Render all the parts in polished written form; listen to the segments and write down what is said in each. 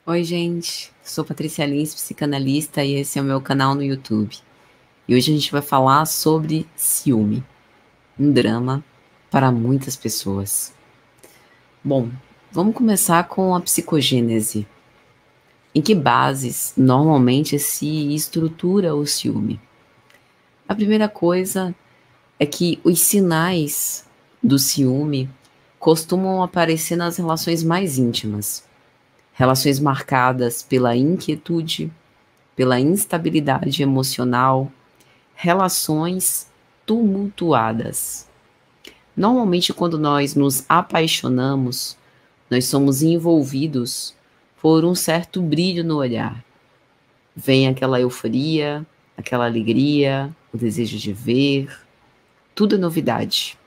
Oi, gente. Sou Patrícia Lins, psicanalista, e esse é o meu canal no YouTube. E hoje a gente vai falar sobre ciúme, um drama para muitas pessoas. Bom, vamos começar com a psicogênese. Em que bases normalmente se estrutura o ciúme? A primeira coisa é que os sinais do ciúme costumam aparecer nas relações mais íntimas, relações marcadas pela inquietude, pela instabilidade emocional, relações tumultuadas. Normalmente, quando nós nos apaixonamos, nós somos envolvidos por um certo brilho no olhar. Vem aquela euforia, aquela alegria, o desejo de ver, tudo é novidade.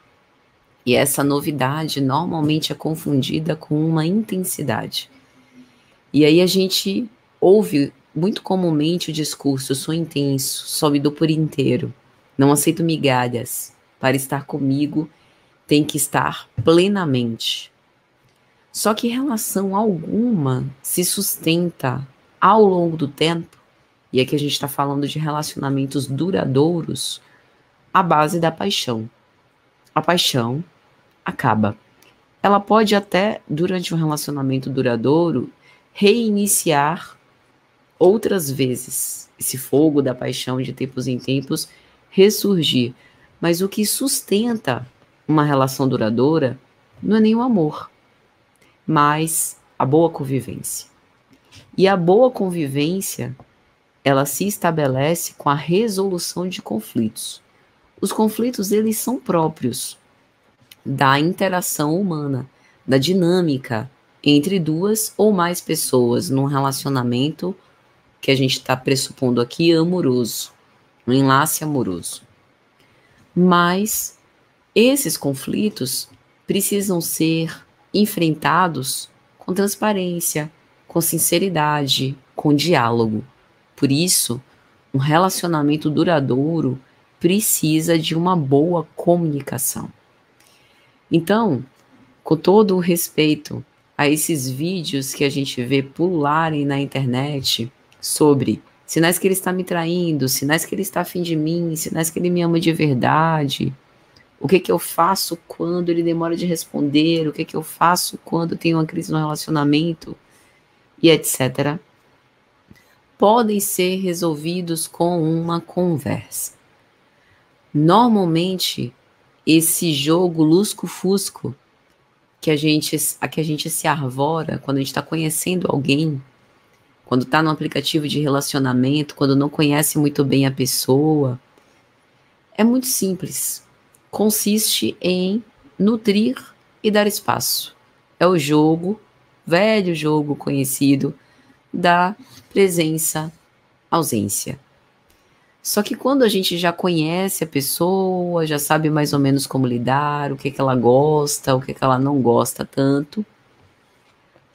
E essa novidade normalmente é confundida com uma intensidade. E aí a gente ouve muito comumente o discurso: sou intenso, só me dou por inteiro, não aceito migalhas. Para estar comigo, tem que estar plenamente. Só que relação alguma se sustenta ao longo do tempo, e aqui a gente está falando de relacionamentos duradouros, à base da paixão. A paixão acaba. Ela pode até, durante um relacionamento duradouro, reiniciar outras vezes, esse fogo da paixão de tempos em tempos ressurgir. Mas o que sustenta uma relação duradoura não é nem o amor, mas a boa convivência. E a boa convivência, ela se estabelece com a resolução de conflitos. Os conflitos, eles são próprios da interação humana, da dinâmica entre duas ou mais pessoas num relacionamento que a gente está pressupondo aqui amoroso, um enlace amoroso. Mas esses conflitos precisam ser enfrentados com transparência, com sinceridade, com diálogo. Por isso, um relacionamento duradouro precisa de uma boa comunicação. Então, com todo o respeito a esses vídeos que a gente vê pularem na internet sobre sinais que ele está me traindo, sinais que ele está afim de mim, sinais que ele me ama de verdade, o que que eu faço quando ele demora de responder, o que que eu faço quando eu tenho uma crise no relacionamento e etc., podem ser resolvidos com uma conversa. Normalmente, esse jogo lusco-fusco a que a gente se arvora quando a gente está conhecendo alguém, quando está no aplicativo de relacionamento, quando não conhece muito bem a pessoa, é muito simples. Consiste em nutrir e dar espaço. É o jogo, velho jogo conhecido, da presença, ausência. Só que quando a gente já conhece a pessoa, já sabe mais ou menos como lidar, o que que ela gosta, o que que ela não gosta tanto,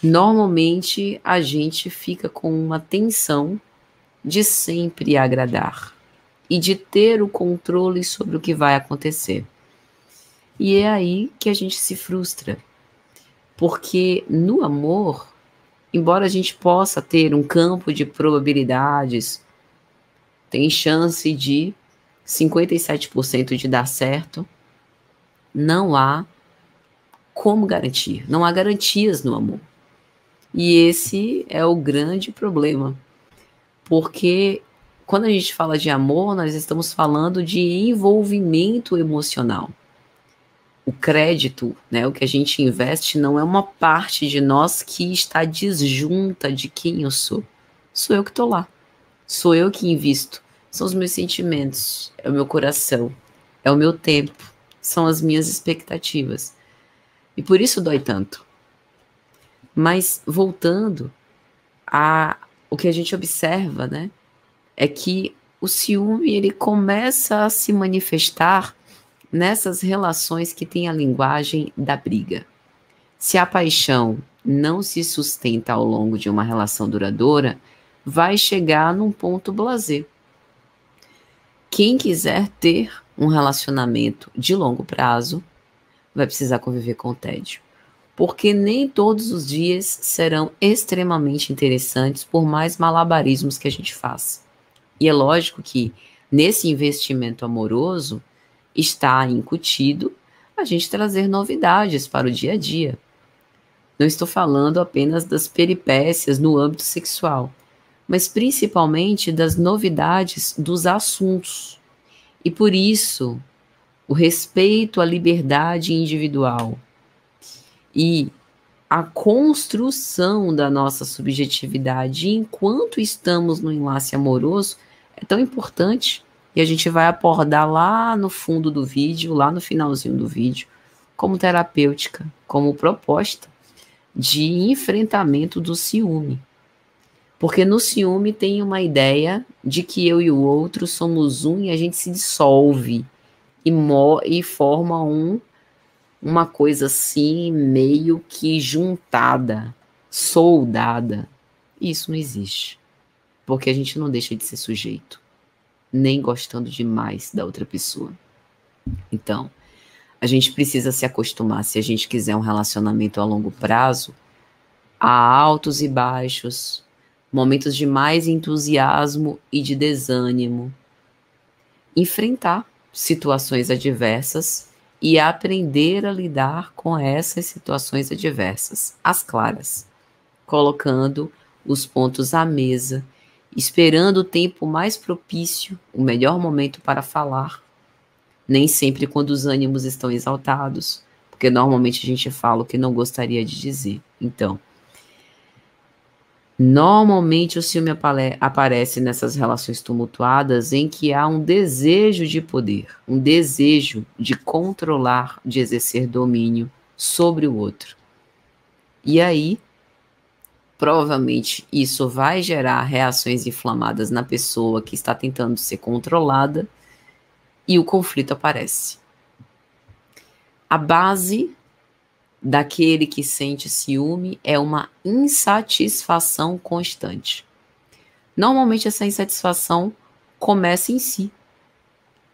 normalmente a gente fica com uma tensão de sempre agradar e de ter o controle sobre o que vai acontecer. E é aí que a gente se frustra, porque no amor, embora a gente possa ter um campo de probabilidades, tem chance de 57% de dar certo, não há como garantir, não há garantias no amor. E esse é o grande problema, porque quando a gente fala de amor, nós estamos falando de envolvimento emocional. O crédito, né, o que a gente investe, não é uma parte de nós que está disjunta de quem eu sou. Sou eu que estou lá. Sou eu que invisto. São os meus sentimentos, é o meu coração, é o meu tempo, são as minhas expectativas. E por isso dói tanto. Mas voltando a o que a gente observa, né, é que o ciúme ele começa a se manifestar nessas relações que têm a linguagem da briga. Se a paixão não se sustenta ao longo de uma relação duradoura, vai chegar num ponto blasé. Quem quiser ter um relacionamento de longo prazo vai precisar conviver com o tédio. porque nem todos os dias serão extremamente interessantes, por mais malabarismos que a gente faça. E é lógico que nesse investimento amoroso está incutido a gente trazer novidades para o dia a dia. Não estou falando apenas das peripécias no âmbito sexual, mas principalmente das novidades dos assuntos. E por isso, o respeito à liberdade individual e a construção da nossa subjetividade enquanto estamos no enlace amoroso é tão importante. E a gente vai abordar lá no fundo do vídeo, lá no finalzinho do vídeo, como terapêutica, como proposta de enfrentamento do ciúme. Porque no ciúme tem uma ideia de que eu e o outro somos um e a gente se dissolve e forma uma coisa assim, meio que juntada, soldada. Isso não existe. Porque a gente não deixa de ser sujeito, nem gostando demais da outra pessoa. Então, a gente precisa se acostumar, se a gente quiser um relacionamento a longo prazo, a altos e baixos, momentos de mais entusiasmo e de desânimo, enfrentar situações adversas e aprender a lidar com essas situações adversas, às claras, colocando os pontos à mesa, esperando o tempo mais propício, o melhor momento para falar, nem sempre quando os ânimos estão exaltados, porque normalmente a gente fala o que não gostaria de dizer. Então, normalmente o ciúme aparece nessas relações tumultuadas em que há um desejo de poder, um desejo de controlar, de exercer domínio sobre o outro. E aí, provavelmente, isso vai gerar reações inflamadas na pessoa que está tentando ser controlada e o conflito aparece. A base daquele que sente ciúme é uma insatisfação constante. Normalmente essa insatisfação começa em si.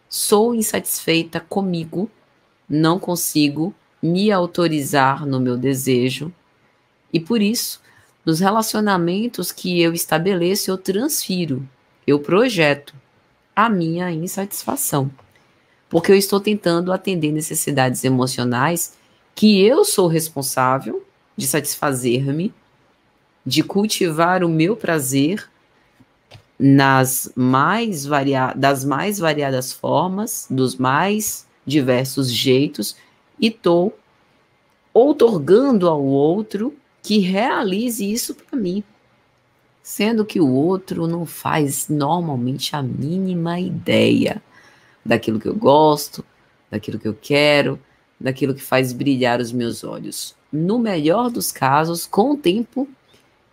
Sou insatisfeita comigo, não consigo me autorizar no meu desejo e por isso, nos relacionamentos que eu estabeleço, eu transfiro, eu projeto a minha insatisfação, porque eu estou tentando atender necessidades emocionais que eu sou responsável de satisfazer-me, de cultivar o meu prazer das mais variadas formas, dos mais diversos jeitos, e estou outorgando ao outro que realize isso para mim, sendo que o outro não faz normalmente a mínima ideia daquilo que eu gosto, daquilo que eu quero, daquilo que faz brilhar os meus olhos. No melhor dos casos, com o tempo,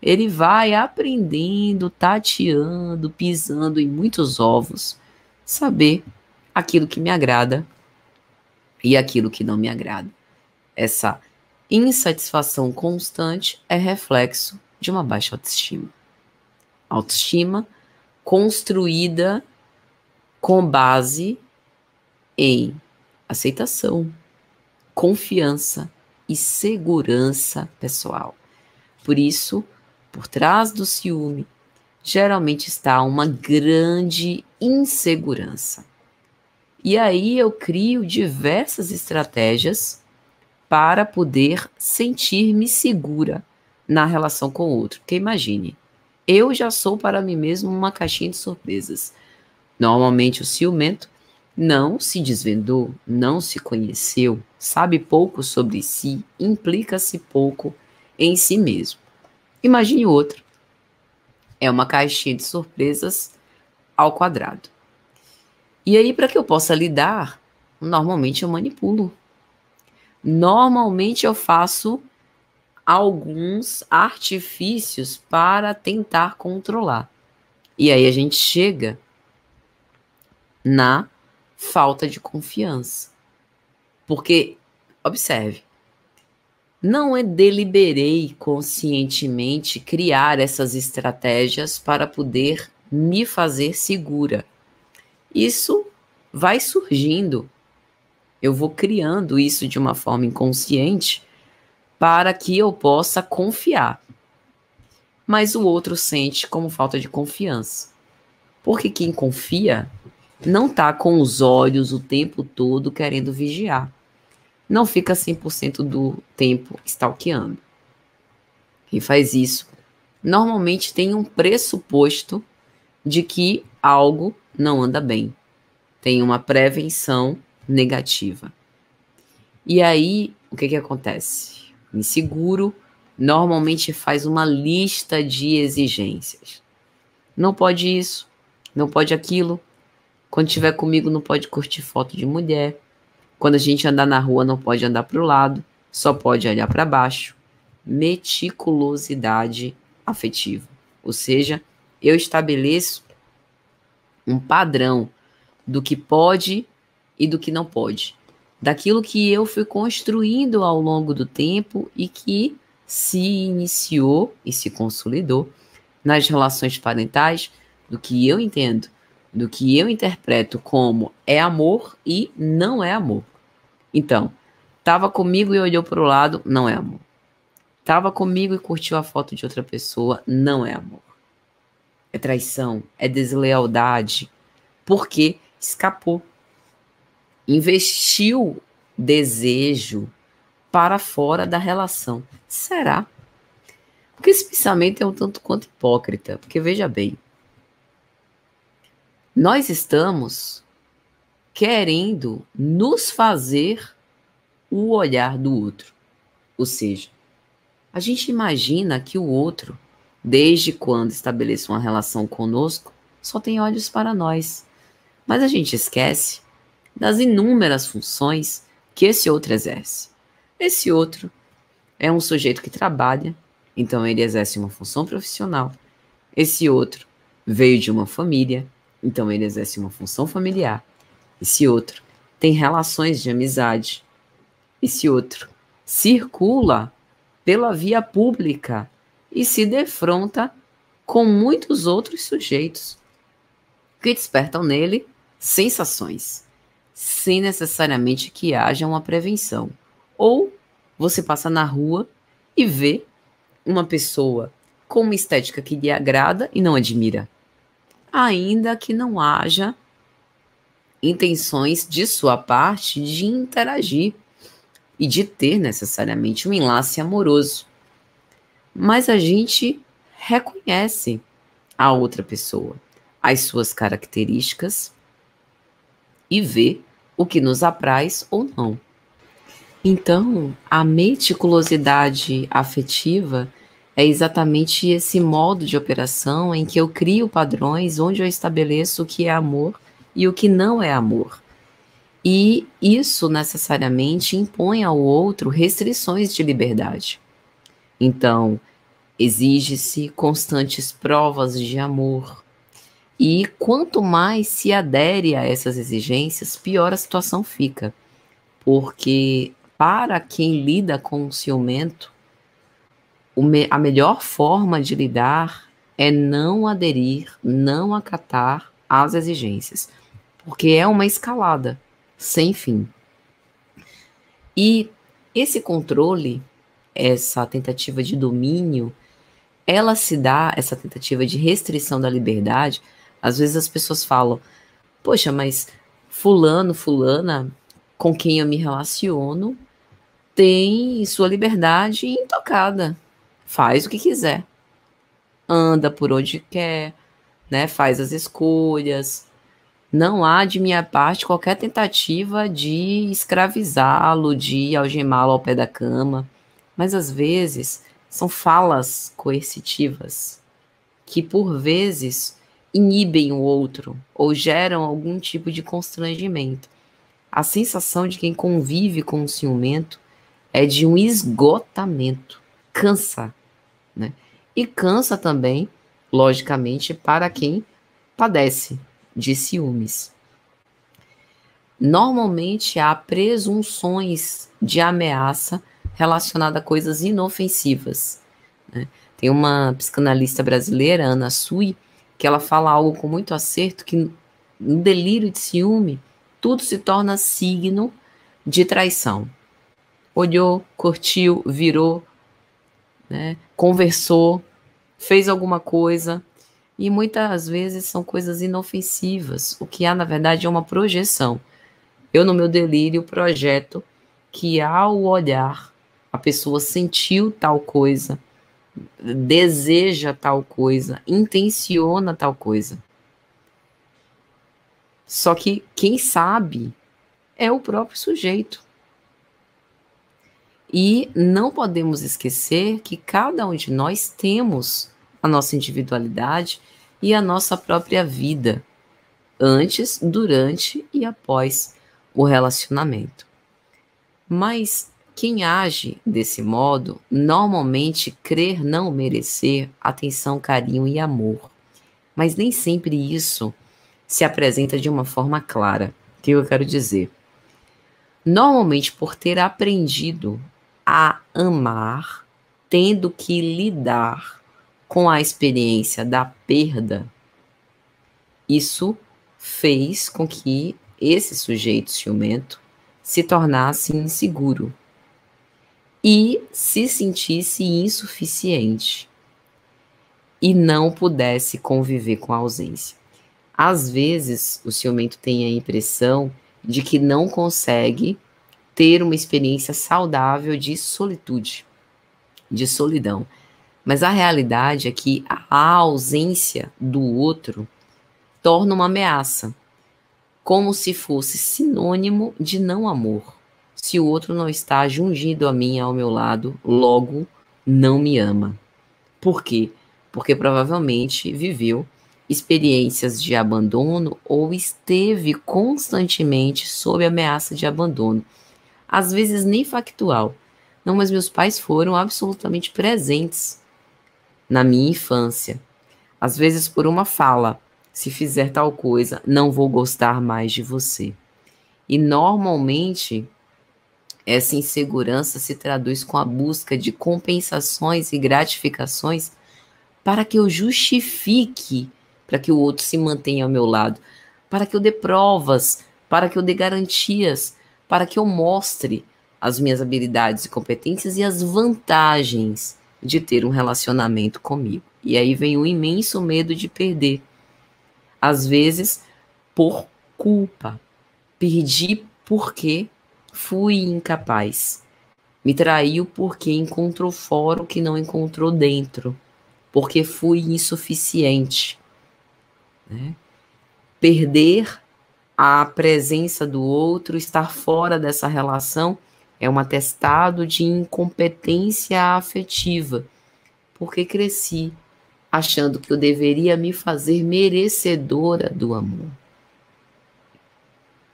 ele vai aprendendo, tateando, pisando em muitos ovos, saber aquilo que me agrada e aquilo que não me agrada. Essa insatisfação constante é reflexo de uma baixa autoestima. Autoestima construída com base em aceitação, confiança e segurança pessoal. Por isso, por trás do ciúme, geralmente está uma grande insegurança. E aí eu crio diversas estratégias para poder sentir-me segura na relação com o outro. Porque imagine, eu já sou para mim mesmo uma caixinha de surpresas. Normalmente o ciumento não se desvendou, não se conheceu, sabe pouco sobre si, implica-se pouco em si mesmo. Imagine o outro. É uma caixinha de surpresas ao quadrado. E aí, para que eu possa lidar, normalmente eu manipulo. Normalmente eu faço alguns artifícios para tentar controlar. E aí a gente chega na falta de confiança. Porque, observe, não é deliberei conscientemente criar essas estratégias para poder me fazer segura. Isso vai surgindo. Eu vou criando isso de uma forma inconsciente para que eu possa confiar. Mas o outro sente como falta de confiança. Porque quem confia não está com os olhos o tempo todo querendo vigiar. Não fica 100% do tempo stalkeando. Quem faz isso normalmente tem um pressuposto de que algo não anda bem. Tem uma prevenção negativa. E aí, o que acontece? O inseguro normalmente faz uma lista de exigências. Não pode isso, não pode aquilo. Quando estiver comigo, não pode curtir foto de mulher. Quando a gente andar na rua, não pode andar para o lado, só pode olhar para baixo. Meticulosidade afetiva. Ou seja, eu estabeleço um padrão do que pode e do que não pode. Daquilo que eu fui construindo ao longo do tempo e que se iniciou e se consolidou nas relações parentais, do que eu entendo, do que eu interpreto como é amor e não é amor. Então, estava comigo e olhou para o lado, não é amor. Estava comigo e curtiu a foto de outra pessoa, não é amor. É traição, é deslealdade, porque escapou. Investiu desejo para fora da relação. Será? Porque esse pensamento é um tanto quanto hipócrita. Porque veja bem, nós estamos querendo nos fazer o olhar do outro. Ou seja, a gente imagina que o outro, desde quando estabelece uma relação conosco, só tem olhos para nós. Mas a gente esquece das inúmeras funções que esse outro exerce. Esse outro é um sujeito que trabalha, então ele exerce uma função profissional. Esse outro veio de uma família, então ele exerce uma função familiar. Esse outro tem relações de amizade. Esse outro circula pela via pública e se defronta com muitos outros sujeitos que despertam nele sensações, sem necessariamente que haja uma prevenção. Ou você passa na rua e vê uma pessoa com uma estética que lhe agrada e não admira, ainda que não haja intenções de sua parte de interagir e de ter necessariamente um enlace amoroso. Mas a gente reconhece a outra pessoa, as suas características e vê o que nos apraz ou não. Então, a meticulosidade afetiva é exatamente esse modo de operação em que eu crio padrões onde eu estabeleço o que é amor e o que não é amor. E isso necessariamente impõe ao outro restrições de liberdade. Então, exige-se constantes provas de amor. E quanto mais se adere a essas exigências, pior a situação fica. Porque para quem lida com o ciumento, a melhor forma de lidar é não aderir, não acatar às exigências. Porque é uma escalada sem fim. E esse controle, essa tentativa de domínio, ela se dá, essa tentativa de restrição da liberdade. Às vezes as pessoas falam, poxa, mas fulano, fulana, com quem eu me relaciono, tem sua liberdade intocada. Faz o que quiser. Anda por onde quer, né? Faz as escolhas. Não há de minha parte qualquer tentativa de escravizá-lo, de algemá-lo ao pé da cama. Mas às vezes são falas coercitivas que por vezes inibem o outro ou geram algum tipo de constrangimento. A sensação de quem convive com o ciumento é de um esgotamento. Cansa, né? E cansa também, logicamente, para quem padece de ciúmes. Normalmente há presunções de ameaça relacionada a coisas inofensivas, né? Tem uma psicanalista brasileira, Ana Sui, que ela fala algo com muito acerto, que no delírio de ciúme, tudo se torna signo de traição. olhou, curtiu, virou, né? Conversou, fez alguma coisa. E muitas vezes são coisas inofensivas. O que há, na verdade, é uma projeção. Eu, no meu delírio, projeto que ao olhar, a pessoa sentiu tal coisa, deseja tal coisa, intenciona tal coisa. Só que quem sabe é o próprio sujeito. E não podemos esquecer que cada um de nós temos a nossa individualidade e a nossa própria vida, antes, durante e após o relacionamento. Mas quem age desse modo normalmente crê não merecer atenção, carinho e amor. Mas nem sempre isso se apresenta de uma forma clara. O que eu quero dizer? Normalmente, por ter aprendido a amar, tendo que lidar com a experiência da perda, isso fez com que esse sujeito ciumento se tornasse inseguro e se sentisse insuficiente e não pudesse conviver com a ausência. Às vezes, o ciumento tem a impressão de que não consegue ter uma experiência saudável de solitude, de solidão. Mas a realidade é que a ausência do outro torna uma ameaça, como se fosse sinônimo de não amor. Se o outro não está jungido a mim, ao meu lado, logo não me ama. Por quê? Porque provavelmente viveu experiências de abandono ou esteve constantemente sob ameaça de abandono. Às vezes nem factual. Não, mas meus pais foram absolutamente presentes na minha infância. Às vezes por uma fala, se fizer tal coisa, não vou gostar mais de você. E normalmente essa insegurança se traduz com a busca de compensações e gratificações para que eu justifique, para que o outro se mantenha ao meu lado, para que eu dê provas, para que eu dê garantias, para que eu mostre as minhas habilidades e competências e as vantagens de ter um relacionamento comigo. E aí vem o imenso medo de perder. Às vezes, por culpa. Perdi porque fui incapaz. Me traiu porque encontrou fora o que não encontrou dentro. Porque fui insuficiente. Né? Perder a presença do outro, estar fora dessa relação, é um atestado de incompetência afetiva. Porque cresci achando que eu deveria me fazer merecedora do amor.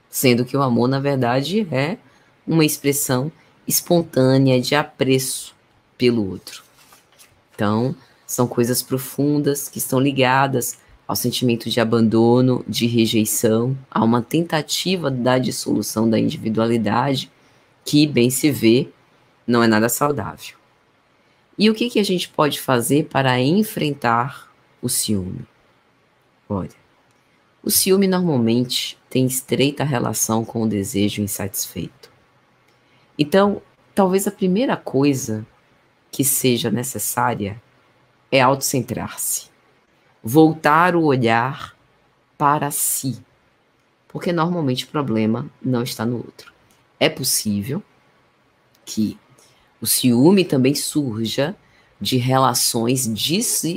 Sendo que o amor, na verdade, é uma expressão espontânea de apreço pelo outro. Então, são coisas profundas que estão ligadas ao sentimento de abandono, de rejeição, a uma tentativa da dissolução da individualidade, que, bem se vê, não é nada saudável. E o que a gente pode fazer para enfrentar o ciúme? Olha, o ciúme normalmente tem estreita relação com o desejo insatisfeito. Então, talvez a primeira coisa que seja necessária é autocentrar-se. Voltar o olhar para si. Porque normalmente o problema não está no outro. É possível que o ciúme também surja de relações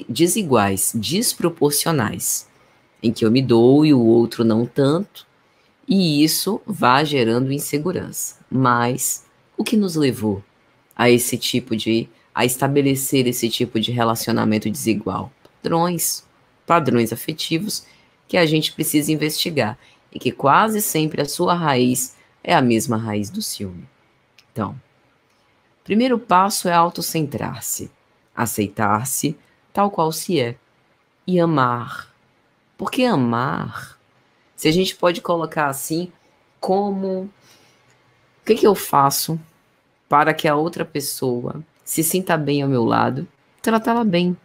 desiguais, desproporcionais, em que eu me dou e o outro não tanto, e isso vai gerando insegurança. Mas o que nos levou a estabelecer esse tipo de relacionamento desigual? Padrões afetivos que a gente precisa investigar e que quase sempre a sua raiz é a mesma raiz do ciúme. Então, primeiro passo é autocentrar-se, aceitar-se tal qual se é e amar. Porque amar, se a gente pode colocar assim, como o que eu faço para que a outra pessoa se sinta bem ao meu lado, tratá-la bem,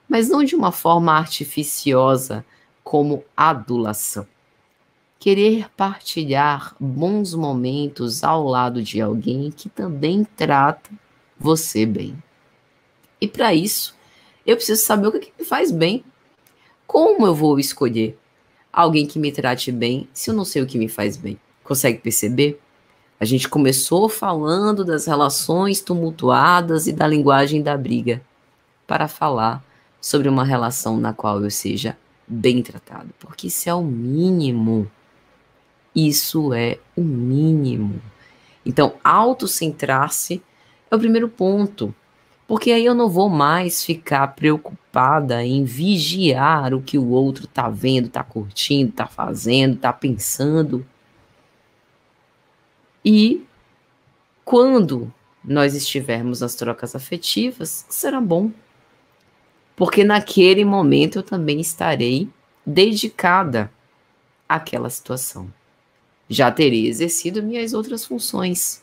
mas não de uma forma artificiosa como adulação. querer partilhar bons momentos ao lado de alguém que também trata você bem. E para isso, eu preciso saber o que me faz bem. Como eu vou escolher alguém que me trate bem se eu não sei o que me faz bem? Consegue perceber? A gente começou falando das relações tumultuadas e da linguagem da briga, para falar sobre uma relação na qual eu seja bem tratado, porque isso é o mínimo. Isso é o mínimo. Então, autocentrar-se é o primeiro ponto, porque aí eu não vou mais ficar preocupada em vigiar o que o outro tá vendo, tá curtindo, tá fazendo, tá pensando. E quando nós estivermos nas trocas afetivas, será bom, porque naquele momento eu também estarei dedicada àquela situação. Já terei exercido minhas outras funções.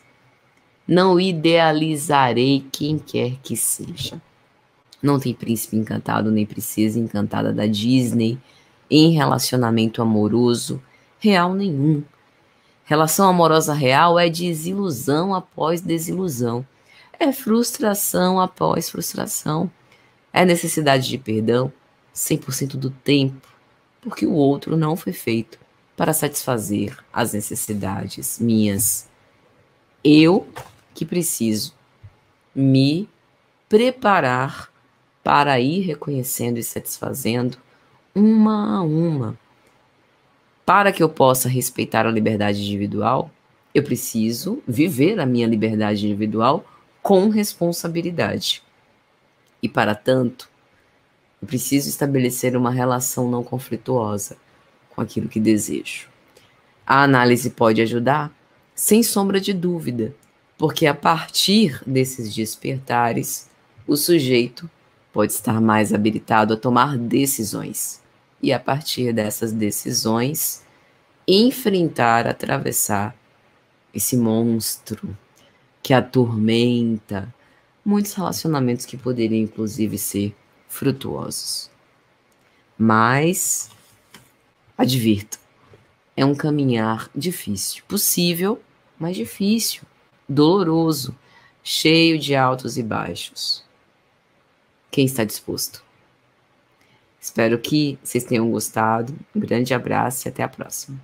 Não idealizarei quem quer que seja. Não tem príncipe encantado nem princesa encantada da Disney em relacionamento amoroso real nenhum. Relação amorosa real é desilusão após desilusão. É frustração após frustração. É necessidade de perdão 100% do tempo, porque o outro não foi feito para satisfazer as necessidades minhas. Eu que preciso me preparar para ir reconhecendo e satisfazendo uma a uma. Para que eu possa respeitar a liberdade individual, eu preciso viver a minha liberdade individual com responsabilidade. E para tanto, eu preciso estabelecer uma relação não conflituosa com aquilo que desejo. A análise pode ajudar? Sem sombra de dúvida, porque a partir desses despertares, o sujeito pode estar mais habilitado a tomar decisões. E a partir dessas decisões, enfrentar, atravessar esse monstro que atormenta muitos relacionamentos que poderiam, inclusive, ser frutuosos. Mas, advirto, é um caminhar difícil, possível, mas difícil, doloroso, cheio de altos e baixos. Quem está disposto? Espero que vocês tenham gostado. Um grande abraço e até a próxima.